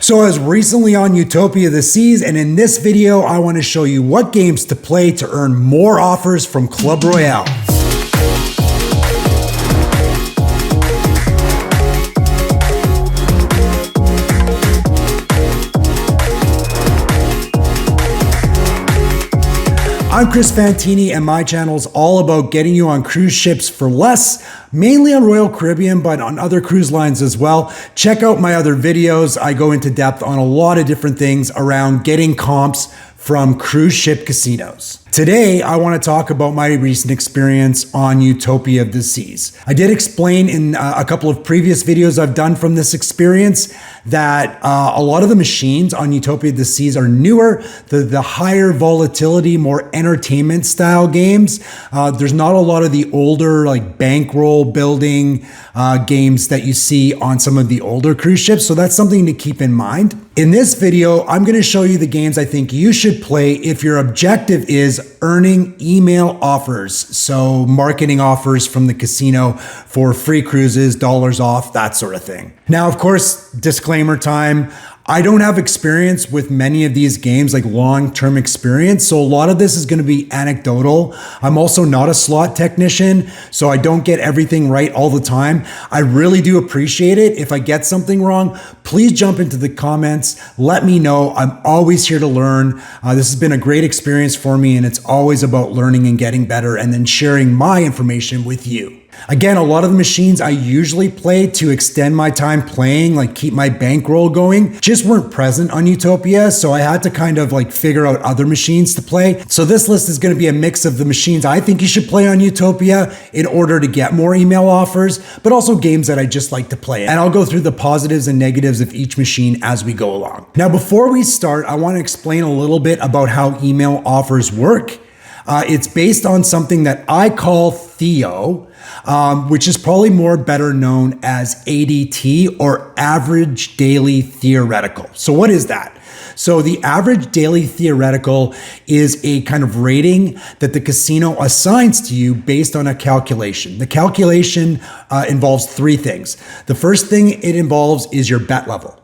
So I was recently on Utopia the Seas, and in this video, I want to show you what games to play to earn more offers from Club Royale. I'm Chris Fantini, and my channel is all about getting you on cruise ships for less, mainly on Royal Caribbean, but on other cruise lines as well. Check out my other videos. I go into depth on a lot of different things around getting comps from cruise ship casinos. Today, I want to talk about my recent experience on Utopia of the Seas. I did explain in a couple of previous videos I've done from this experience that a lot of the machines on Utopia of the Seas are newer, the higher volatility, more entertainment style games. There's not a lot of the older like bankroll building games that you see on some of the older cruise ships, so that's something to keep in mind. In this video, I'm going to show you the games I think you should play if your objective is earning email offers. So marketing offers from the casino for free cruises, dollars off, that sort of thing. Now, of course, disclaimer time. I don't have experience with many of these games, like long-term experience. So a lot of this is going to be anecdotal. I'm also not a slot technician, so I don't get everything right all the time. I really do appreciate it. If I get something wrong, please jump into the comments. Let me know. I'm always here to learn. This has been a great experience for me, and it's always about learning and getting better and then sharing my information with you. Again, a lot of the machines I usually play to extend my time playing, like keep my bankroll going, just weren't present on Utopia. So I had to kind of like figure out other machines to play. So this list is going to be a mix of the machines I think you should play on Utopia in order to get more email offers, but also games that I just like to play. And I'll go through the positives and negatives of each machine as we go along. Now, before we start, I want to explain a little bit about how email offers work. It's based on something that I call Theo, which is probably more better known as ADT, or Average Daily Theoretical. So what is that? So the Average Daily Theoretical is a kind of rating that the casino assigns to you based on a calculation. The calculation involves three things. The first thing it involves is your bet level.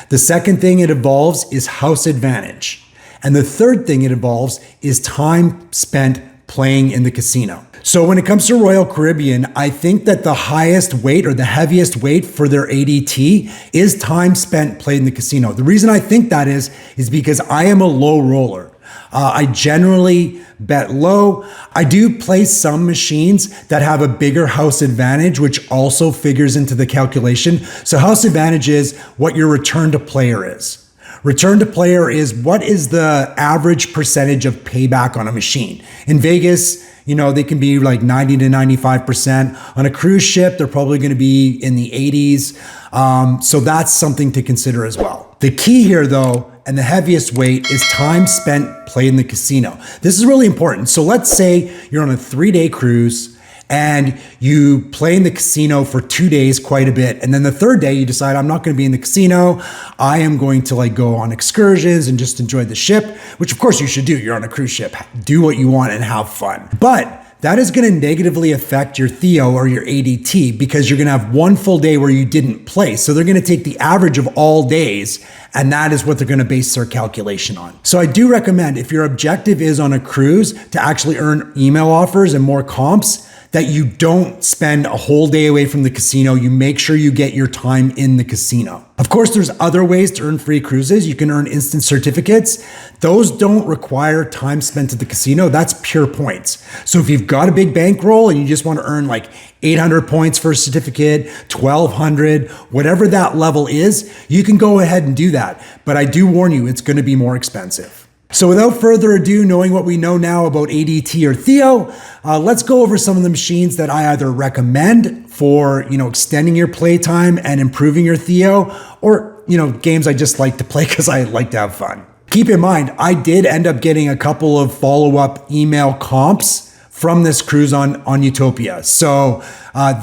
The second thing it involves is house advantage. And the third thing it involves is time spent playing in the casino. So when it comes to Royal Caribbean, I think that the highest weight or the heaviest weight for their ADT is time spent playing in the casino. The reason I think that is because I am a low roller. I generally bet low. I do play some machines that have a bigger house advantage, which also figures into the calculation. So house advantage is what your return to player is. Return to player is what is the average percentage of payback on a machine. In Vegas, you know, they can be like 90 to 95%. On a cruise ship, they're probably going to be in the 80s. So that's something to consider as well. The key here though, and the heaviest weight, is time spent playing the casino. This is really important. So let's say you're on a 3-day cruise and you play in the casino for 2 days quite a bit. And then the third day you decide, I'm not going to be in the casino. I am going to like go on excursions and just enjoy the ship, which of course you should do. You're on a cruise ship, do what you want and have fun. But that is going to negatively affect your Theo or your ADT because you're going to have one full day where you didn't play. So they're going to take the average of all days, and that is what they're going to base their calculation on. So I do recommend, if your objective is on a cruise to actually earn email offers and more comps, that you don't spend a whole day away from the casino. You make sure you get your time in the casino. Of course, there's other ways to earn free cruises. You can earn instant certificates. Those don't require time spent at the casino. That's pure points. So if you've got a big bankroll and you just want to earn like 800 points for a certificate, 1,200, whatever that level is, you can go ahead and do that. But I do warn you, it's going to be more expensive. So without further ado, knowing what we know now about ADT or Theo, let's go over some of the machines that I either recommend for, extending your playtime and improving your Theo, or, games I just like to play because I like to have fun. Keep in mind, I did end up getting a couple of follow-up email comps from this cruise on Utopia. So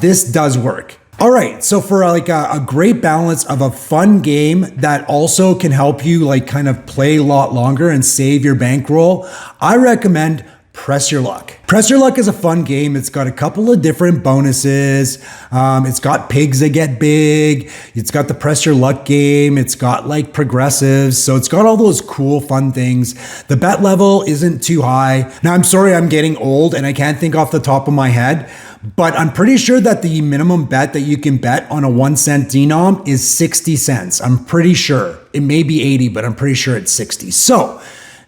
this does work. All right, so for like a great balance of a fun game that also can help you like kind of play a lot longer and save your bankroll, I recommend Press Your Luck. Press Your Luck is a fun game. It's got a couple of different bonuses. It's got pigs that get big. It's got the Press Your Luck game. It's got like progressives. So it's got all those cool, fun things. The bet level isn't too high. Now, I'm sorry I'm getting old and I can't think off the top of my head, but I'm pretty sure that the minimum bet that you can bet on a 1 cent denom is 60 cents. I'm pretty sure. It may be 80, but I'm pretty sure it's 60. So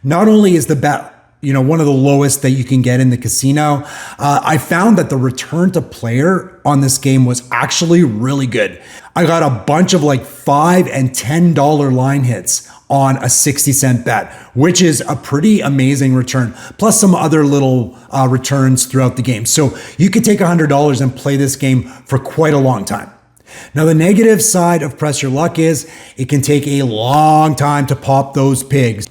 not only is the bet one of the lowest that you can get in the casino, I found that the return to player on this game was actually really good. I got a bunch of like $5 and $10 line hits on a 60-cent bet, which is a pretty amazing return, plus some other little returns throughout the game. So you could take $100 and play this game for quite a long time. Now, the negative side of Press Your Luck is it can take a long time to pop those pigs.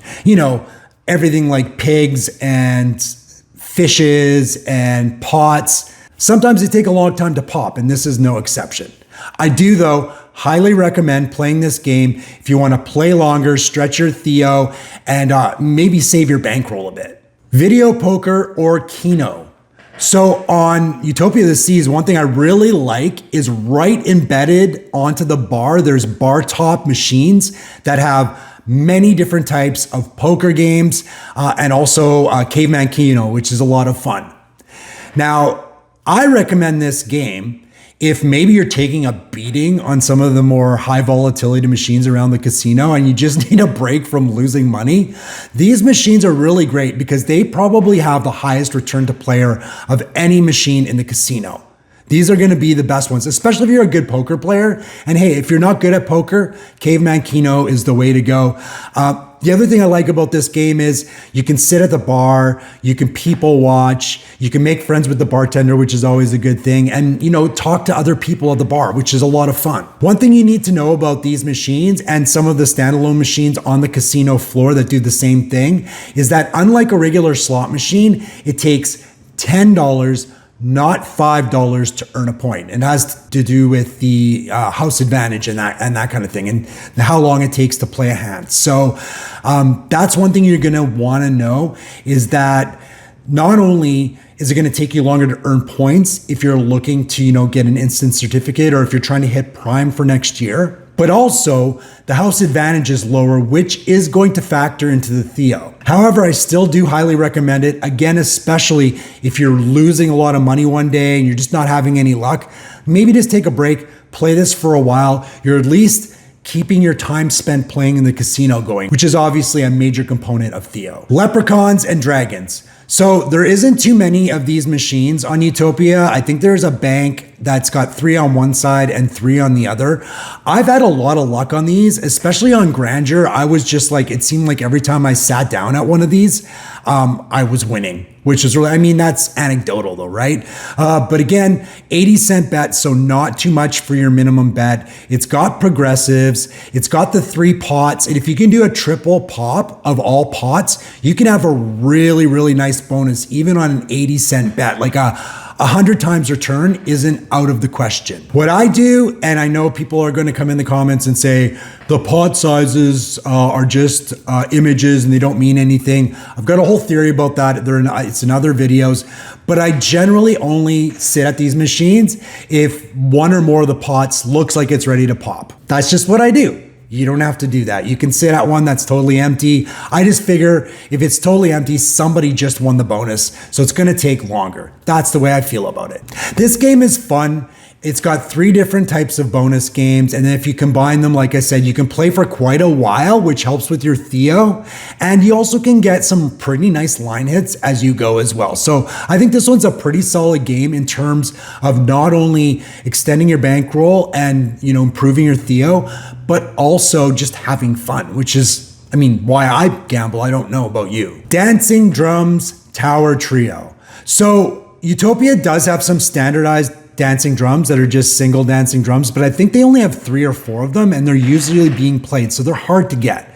Everything like pigs and fishes and pots. Sometimes they take a long time to pop, and this is no exception. I do, though, highly recommend playing this game if you want to play longer, stretch your Theo, and maybe save your bankroll a bit. Video poker or Keno. So on Utopia of the Seas, one thing I really like is right embedded onto the bar, there's bar top machines that have many different types of poker games and also Caveman Keno, which is a lot of fun. Now, I recommend this game if maybe you're taking a beating on some of the more high volatility machines around the casino and you just need a break from losing money. These machines are really great because they probably have the highest return to player of any machine in the casino. These are going to be the best ones, especially if you're a good poker player. And hey, if you're not good at poker, Caveman Keno is the way to go. The other thing I like about this game is you can sit at the bar, you can people watch, you can make friends with the bartender, which is always a good thing, and talk to other people at the bar, which is a lot of fun. One thing you need to know about these machines and some of the standalone machines on the casino floor that do the same thing is that unlike a regular slot machine, it takes $10, not $5 to earn a point. It has to do with the house advantage and that kind of thing, and how long it takes to play a hand. So that's one thing you're gonna wanna know is that not only is it gonna take you longer to earn points if you're looking to get an instant certificate or if you're trying to hit prime for next year, but also the house advantage is lower, which is going to factor into the Theo. However, I still do highly recommend it, again, especially if you're losing a lot of money one day and you're just not having any luck. Maybe just take a break, play this for a while. You're at least keeping your time spent playing in the casino going, which is obviously a major component of Theo. Leprechauns and Dragons. So there isn't too many of these machines on Utopia. I think there's a bank that's got 3 on one side and 3 on the other. I've had a lot of luck on these, especially on Grandeur. I was just like, it seemed like every time I sat down at one of these, I was winning, which is really, that's anecdotal though, right? But again, 80-cent bet, so not too much for your minimum bet. It's got progressives, it's got the 3 pots, and if you can do a triple pop of all pots, you can have a really, really nice bonus, even on an 80-cent bet. Like a 100 times return isn't out of the question. What I do, and I know people are going to come in the comments and say, the pot sizes are just images and they don't mean anything. I've got a whole theory about that. It's in other videos, but I generally only sit at these machines if one or more of the pots looks like it's ready to pop. That's just what I do. You don't have to do that. You can sit at one that's totally empty. I just figure if it's totally empty, somebody just won the bonus, so it's gonna take longer. That's the way I feel about it. This game is fun. It's got 3 different types of bonus games, and then if you combine them, like I said, you can play for quite a while, which helps with your Theo, and you also can get some pretty nice line hits as you go as well. So I think this one's a pretty solid game in terms of not only extending your bankroll and improving your Theo, but also just having fun, which is, why I gamble, I don't know about you. Dancing Drums Tower Trio. So Utopia does have some standardized dancing drums that are just single dancing drums, but I think they only have 3 or 4 of them and they're usually being played, so they're hard to get.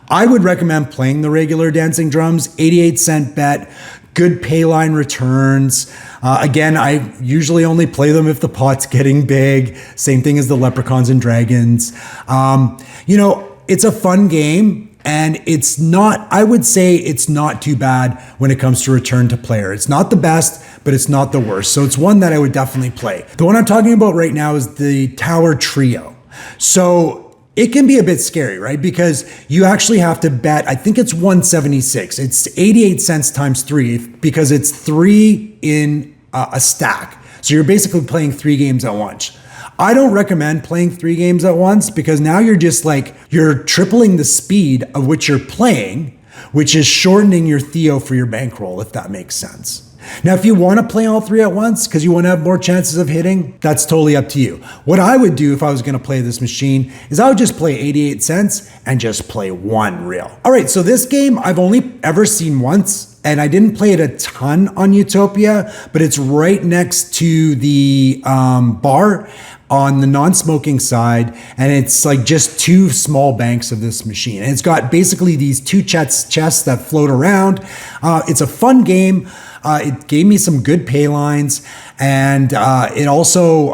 I would recommend playing the regular dancing drums, 88-cent bet, good pay line returns. Again, I usually only play them if the pot's getting big. Same thing as the Leprechauns and Dragons. It's a fun game. And it's not, I would say it's not too bad when it comes to return to player. It's not the best, but it's not the worst. So it's one that I would definitely play. The one I'm talking about right now is the Tower Trio. So it can be a bit scary, right? Because you actually have to bet, I think it's 176. It's 88 cents times 3 because it's 3 in a stack. So you're basically playing 3 games at once. I don't recommend playing 3 games at once because now you're just like, you're tripling the speed of which you're playing, which is shortening your Theo for your bankroll, if that makes sense. Now, if you want to play all 3 at once because you want to have more chances of hitting, that's totally up to you. What I would do if I was going to play this machine is I would just play 88 cents and just play 1 reel. All right, so this game I've only ever seen once, and I didn't play it a ton on Utopia, but it's right next to the bar on the non-smoking side, and it's like just 2 small banks of this machine. And it's got basically these 2 chests that float around. It's a fun game. It gave me some good pay lines, and it also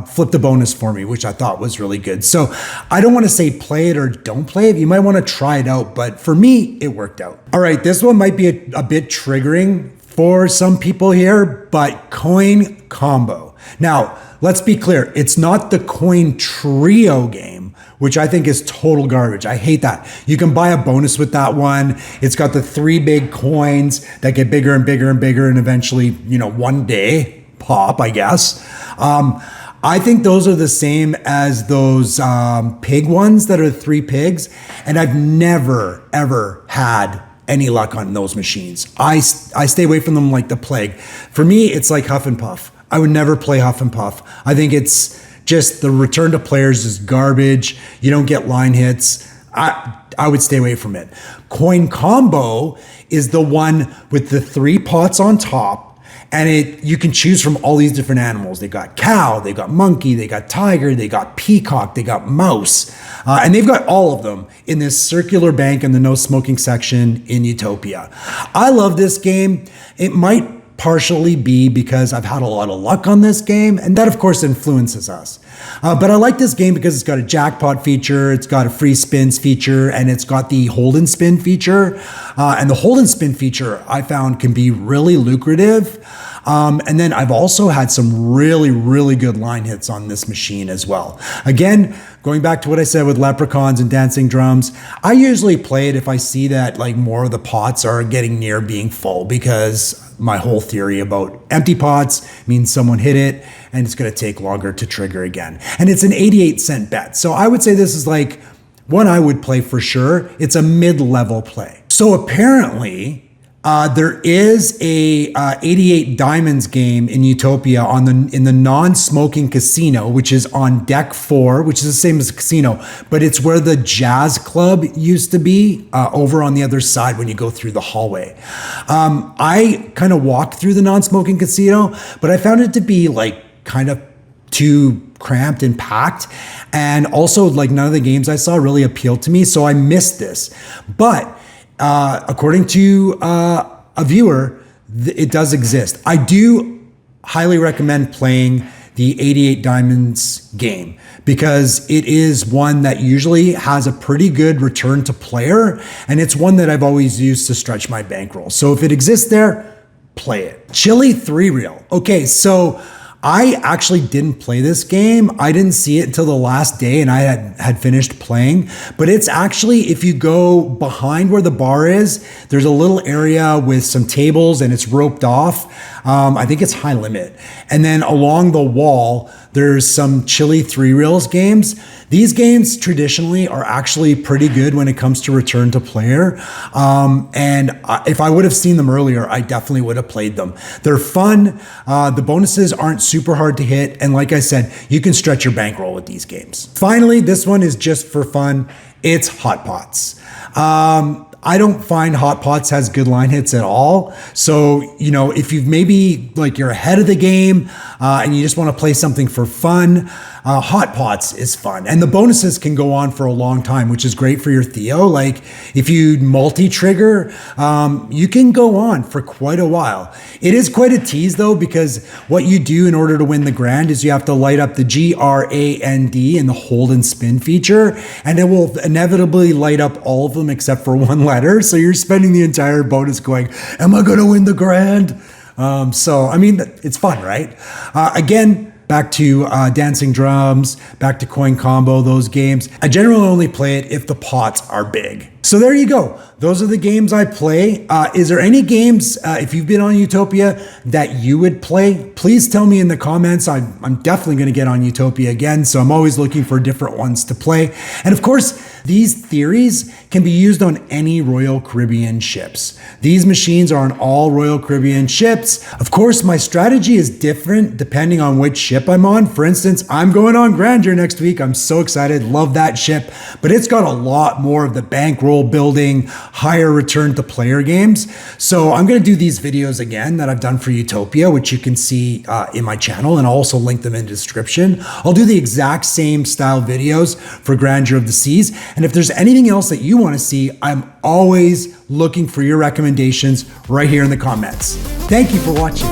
flipped a bonus for me, which I thought was really good. So I don't want to say play it or don't play it. You might want to try it out, but for me, it worked out. All right, this one might be a bit triggering for some people here, but coin combo. Now, let's be clear. It's not the coin trio game, which I think is total garbage. I hate that. You can buy a bonus with that one. It's got the 3 big coins that get bigger and bigger and bigger, and eventually, one day pop, I guess. I think those are the same as those pig ones that are 3 pigs, and I've never, ever had any luck on those machines. I stay away from them like the plague. For me, it's like Huff and Puff. I would never play Huff and Puff. I think it's just the return to players is garbage. You don't get line hits. I would stay away from it. Coin combo is the one with the 3 pots on top, and you can choose from all these different animals. They got cow, they got monkey, they got tiger, they got peacock, they got mouse, and they've got all of them in this circular bank in the no smoking section in Utopia. I love this game. It might partially be because I've had a lot of luck on this game, and that of course influences us. But I like this game because it's got a jackpot feature, it's got a free spins feature, and it's got the hold and spin feature. And the hold and spin feature I found can be really lucrative. And then I've also had some really, really good line hits on this machine as well. Again, going back to what I said with Leprechauns and Dancing Drums, I usually play it if I see that like more of the pots are getting near being full, because my whole theory about empty pots means someone hit it and it's going to take longer to trigger again. And it's an 88 cent bet. So I would say this is like one I would play for sure. It's a mid-level play. So apparently there is a 88 Diamonds game in Utopia in the non-smoking casino, which is on deck 4, which is the same as a casino, but it's where the jazz club used to be, over on the other side when you go through the hallway. I kind of walked through the non-smoking casino, but I found it to be like kind of too cramped and packed, and also like none of the games I saw really appealed to me, so I missed this. But according to a viewer, it does exist. I do highly recommend playing the 88 Diamonds game because it is one that usually has a pretty good return to player, and it's one that I've always used to stretch my bankroll. So if it exists there, play it. Chili 3-reel. Okay, so I actually didn't play this game. I didn't see it until the last day and I had finished playing. But it's actually, if you go behind where the bar is, there's a little area with some tables and it's roped off. I think it's high limit. And then along the wall, there's some Chili 3-reels games. These games traditionally are actually pretty good when it comes to return to player. And if I would have seen them earlier, I definitely would have played them. They're fun. The bonuses aren't super hard to hit. And like I said, you can stretch your bankroll with these games. Finally, this one is just for fun. It's Hot Pots. I don't find Hot Pots has good line hits at all. So, if you've maybe like you're ahead of the game and you just want to play something for fun, Hot Pots is fun. And the bonuses can go on for a long time, which is great for your Theo. Like if you multi-trigger, you can go on for quite a while. It is quite a tease though, because what you do in order to win the grand is you have to light up the GRAND and the hold and spin feature, and it will inevitably light up all of them except for one letter. So you're spending the entire bonus going, am I going to win the grand? So, I mean, it's fun, right? Again, back to Dancing Drums, back to Coin Combo, those games. I generally only play it if the pots are big. So there you go. Those are the games I play. Is there any games, if you've been on Utopia, that you would play? Please tell me in the comments. I'm definitely going to get on Utopia again, so I'm always looking for different ones to play. And of course, these theories can be used on any Royal Caribbean ships. These machines are on all Royal Caribbean ships. Of course, my strategy is different depending on which ship I'm on. For instance, I'm going on Grandeur next week. I'm so excited. Love that ship. But it's got a lot more of the bankroll building, higher return to player games. So I'm going to do these videos again that I've done for Utopia, which you can see in my channel, and I'll also link them in the description. I'll do the exact same style videos for Grandeur of the Seas. And if there's anything else that you want to see, I'm always looking for your recommendations right here in the comments. Thank you for watching.